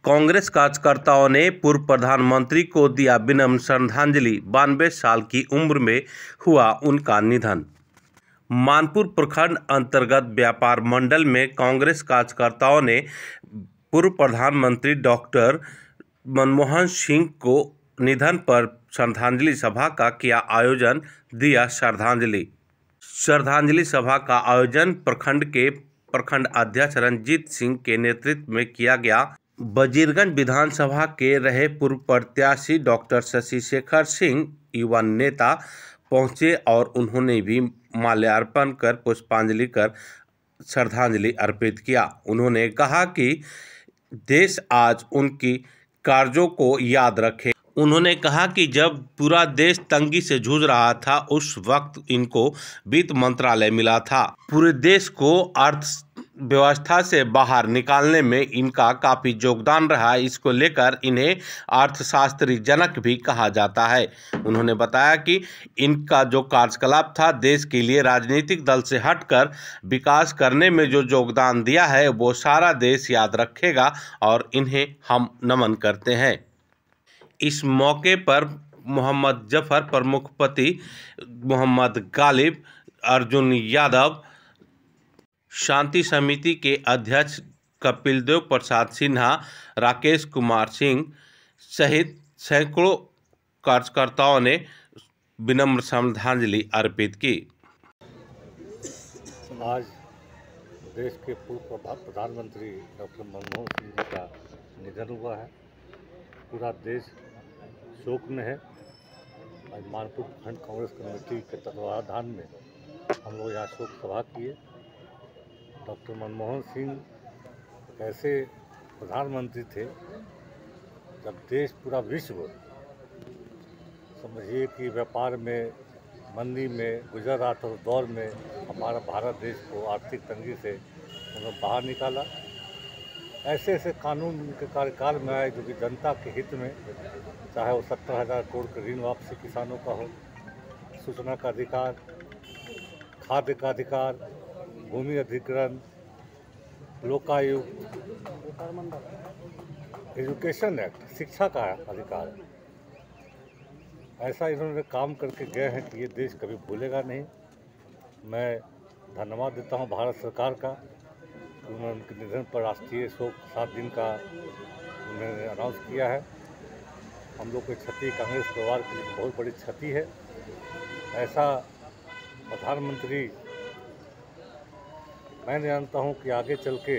कांग्रेस कार्यकर्ताओं ने पूर्व प्रधानमंत्री को दिया विनम्र श्रद्धांजलि। 92 साल की उम्र में हुआ उनका निधन। मानपुर प्रखंड अंतर्गत व्यापार मंडल में कांग्रेस कार्यकर्ताओं ने पूर्व प्रधानमंत्री डॉक्टर मनमोहन सिंह को निधन पर श्रद्धांजलि सभा का किया आयोजन। दिया श्रद्धांजलि सभा का आयोजन प्रखंड के प्रखंड अध्यक्ष रंजीत सिंह के नेतृत्व में किया गया। वजीरगंज विधानसभा के रहे पूर्व प्रत्याशी डॉक्टर शशि शेखर सिंह युवा नेता पहुंचे और उन्होंने भी माल्यार्पण कर पुष्पांजलि कर श्रद्धांजलि अर्पित किया। उन्होंने कहा कि देश आज उनकी कार्यों को याद रखे। उन्होंने कहा कि जब पूरा देश तंगी से जूझ रहा था उस वक्त इनको वित्त मंत्रालय मिला था। पूरे देश को अर्थव्यवस्था से बाहर निकालने में इनका काफ़ी योगदान रहा। इसको लेकर इन्हें अर्थशास्त्री जनक भी कहा जाता है। उन्होंने बताया कि इनका जो कार्यकलाप था देश के लिए राजनीतिक दल से हटकर विकास करने में जो योगदान दिया है वो सारा देश याद रखेगा और इन्हें हम नमन करते हैं। इस मौके पर मोहम्मद जफर, प्रमुख पति मोहम्मद गालिब, अर्जुन यादव, शांति समिति के अध्यक्ष कपिलदेव प्रसाद सिन्हा, राकेश कुमार सिंह सहित सैकड़ों कार्यकर्ताओं ने विनम्र श्रद्धांजलि अर्पित की। आज देश के पूर्व प्रधानमंत्री डॉक्टर मनमोहन सिंह जी का निधन हुआ है। पूरा देश शोक में है। आज मानपुर प्रखंड कांग्रेस कमेटी के तत्वाधान में हम लोग यहाँ शोक सभा किए। डॉक्टर मनमोहन सिंह ऐसे प्रधानमंत्री थे जब देश पूरा विश्व समझिए कि व्यापार में मंदी में गुजर रहा था। उस दौर में हमारा भारत देश को आर्थिक तंगी से उन्होंने बाहर निकाला। ऐसे ऐसे कानून उनके कार्यकाल में आए जो कि जनता के हित में, चाहे वो 70,000 करोड़ का ऋण वापसी किसानों का हो, सूचना का अधिकार, खाद्य का अधिकार, भूमि अधिग्रहण, लोकायुक्त, एजुकेशन एक्ट, शिक्षा का अधिकार। ऐसा इन्होंने काम करके गए हैं कि ये देश कभी भूलेगा नहीं। मैं धन्यवाद देता हूँ भारत सरकार का। उन्होंने उनके निधन पर राष्ट्रीय शोक 7 दिन का उन्होंने अनाउंस किया है। हम लोग की क्षति कांग्रेस परिवार के लिए बहुत बड़ी क्षति है। ऐसा प्रधानमंत्री मैं जानता हूं कि आगे चल के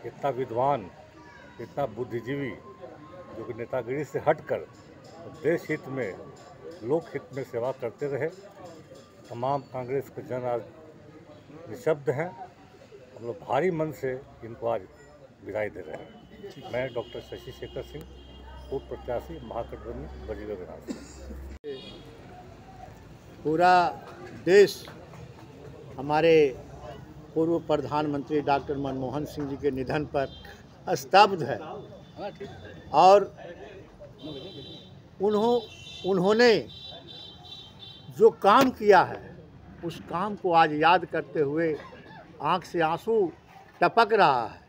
इतना विद्वान, इतना बुद्धिजीवी जो कि नेतागिरी से हटकर देश हित में, लोक हित में सेवा करते रहे। तमाम कांग्रेस के जन आज निशब्द हैं। हम लोग भारी मन से इनको आज विदाई दे रहे हैं। मैं डॉक्टर शशि शेखर सिंह, पूर्व प्रत्याशी महागठबंधन वजीरगंज विधानसभा। पूरा देश हमारे पूर्व प्रधानमंत्री डॉक्टर मनमोहन सिंह जी के निधन पर स्तब्ध है और उन्होंने जो काम किया है उस काम को आज याद करते हुए आँख से आंसू टपक रहा है।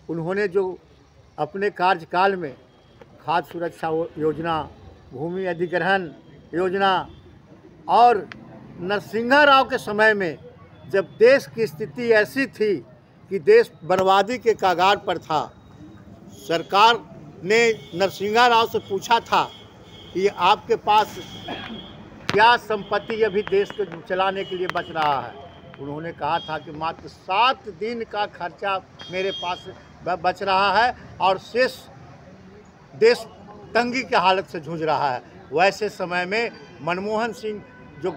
उन्होंने जो अपने कार्यकाल में खाद्य सुरक्षा योजना, भूमि अधिग्रहण योजना और नरसिंहा राव के समय में जब देश की स्थिति ऐसी थी कि देश बर्बादी के कगार पर था, सरकार ने नरसिंहा राव से पूछा था कि आपके पास क्या संपत्ति अभी देश को चलाने के लिए बच रहा है। उन्होंने कहा था कि मात्र 7 दिन का खर्चा मेरे पास बच रहा है और शेष देश तंगी की हालत से जूझ रहा है। वैसे समय में मनमोहन सिंह जो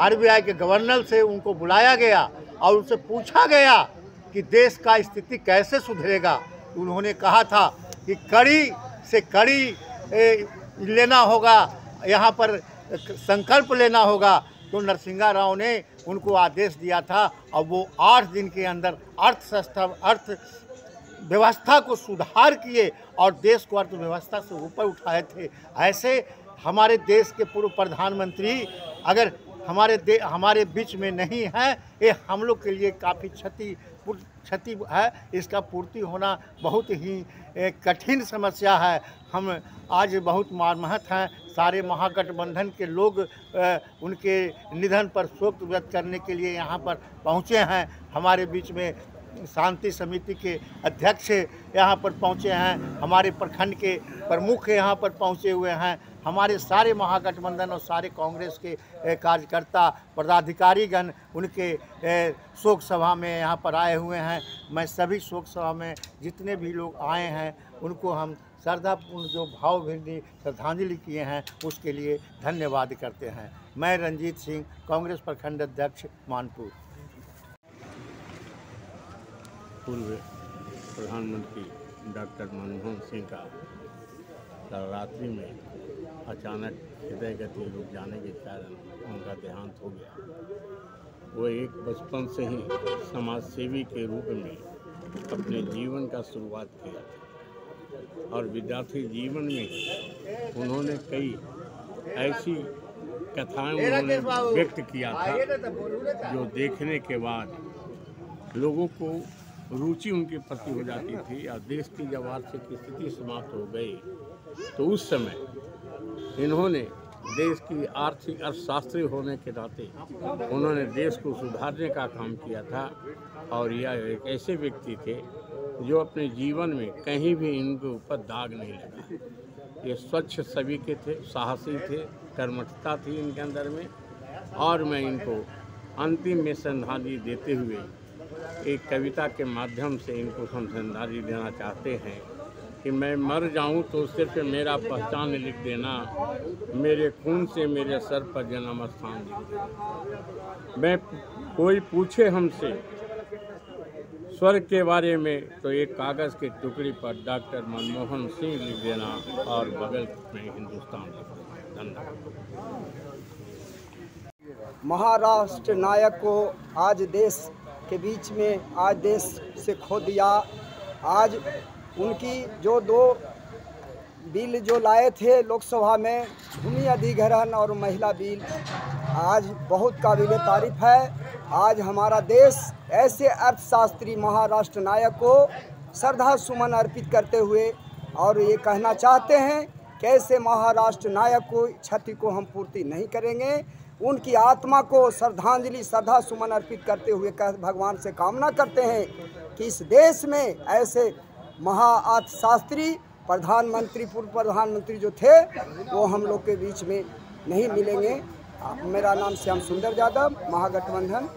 RBI के गवर्नर से उनको बुलाया गया और उनसे पूछा गया कि देश का स्थिति कैसे सुधरेगा। उन्होंने कहा था कि कड़ी से कड़ी लेना होगा, यहाँ पर संकल्प लेना होगा। तो नरसिंहा राव ने उनको आदेश दिया था और वो 8 दिन के अंदर अर्थव्यवस्था को सुधार किए और देश को अर्थव्यवस्था से ऊपर उठाए थे। ऐसे हमारे देश के पूर्व प्रधानमंत्री अगर हमारे बीच में नहीं हैं, ये हम लोग के लिए काफ़ी क्षति क्षति है, इसका पूर्ति होना बहुत ही कठिन समस्या है। हम आज बहुत मर्माहत हैं। सारे महागठबंधन के लोग उनके निधन पर शोक व्यक्त करने के लिए यहाँ पर पहुँचे हैं। हमारे बीच में शांति समिति के अध्यक्ष यहाँ पर पहुँचे हैं, हमारे प्रखंड के प्रमुख यहाँ पर पहुँचे हुए हैं, हमारे सारे महागठबंधन और सारे कांग्रेस के कार्यकर्ता पदाधिकारीगण उनके शोक सभा में यहाँ पर आए हुए हैं। मैं सभी शोक सभा में जितने भी लोग आए हैं उनको हम श्रद्धापूर्ण जो भावभीनी श्रद्धांजलि किए हैं उसके लिए धन्यवाद करते हैं। मैं रंजीत सिंह, कांग्रेस प्रखंड अध्यक्ष मानपुर। पूर्व प्रधानमंत्री डॉक्टर मनमोहन सिंह का कल रात्रि में अचानक हृदय गति रुक जाने के कारण उनका देहांत हो गया। वो एक बचपन से ही समाज सेवी के रूप में अपने जीवन का शुरुआत किया था और विद्यार्थी जीवन में उन्होंने कई ऐसी कथाएं उन्होंने व्यक्त किया था जो देखने के बाद लोगों को रुचि उनके प्रति हो जाती थी। और देश की जब आर्थिक स्थिति समाप्त हो गई तो उस समय इन्होंने देश की आर्थिक अर्थशास्त्री होने के नाते उन्होंने देश को सुधारने का काम किया था। और यह एक ऐसे व्यक्ति थे जो अपने जीवन में कहीं भी इनके ऊपर दाग नहीं लगा। ये स्वच्छ छवि के थे, साहसी थे, कर्मठता थी इनके अंदर में। और मैं इनको अंतिम में श्रद्धांजलि देते हुए एक कविता के माध्यम से इनको हम श्रद्धांजलि देना चाहते हैं कि मैं मर जाऊं तो सिर्फ मेरा पहचान लिख देना, मेरे खून से मेरे सर पर जन्म स्थान लिख देना। मैं कोई पूछे हमसे स्वर्ग के बारे में तो एक कागज़ के टुकड़ी पर डॉक्टर मनमोहन सिंह लिख देना और बगल में हिंदुस्तान लिख देना। धन्यवाद। महाराष्ट्र नायक को आज देश के बीच में आज देश से खो दिया। आज उनकी जो 2 बिल जो लाए थे लोकसभा में, भूमि अधिग्रहण और महिला बिल, आज बहुत काबिल तारीफ है। आज हमारा देश ऐसे अर्थशास्त्री महाराष्ट्र नायक को श्रद्धा सुमन अर्पित करते हुए और ये कहना चाहते हैं कैसे महाराष्ट्र नायक को क्षति को हम पूर्ति नहीं करेंगे। उनकी आत्मा को श्रद्धांजलि श्रद्धा सुमन अर्पित करते हुए भगवान से कामना करते हैं कि इस देश में ऐसे महाअर्थशास्त्री प्रधानमंत्री पूर्व प्रधानमंत्री जो थे वो हम लोग के बीच में नहीं मिलेंगे। मेरा नाम श्याम सुंदर यादव, महागठबंधन।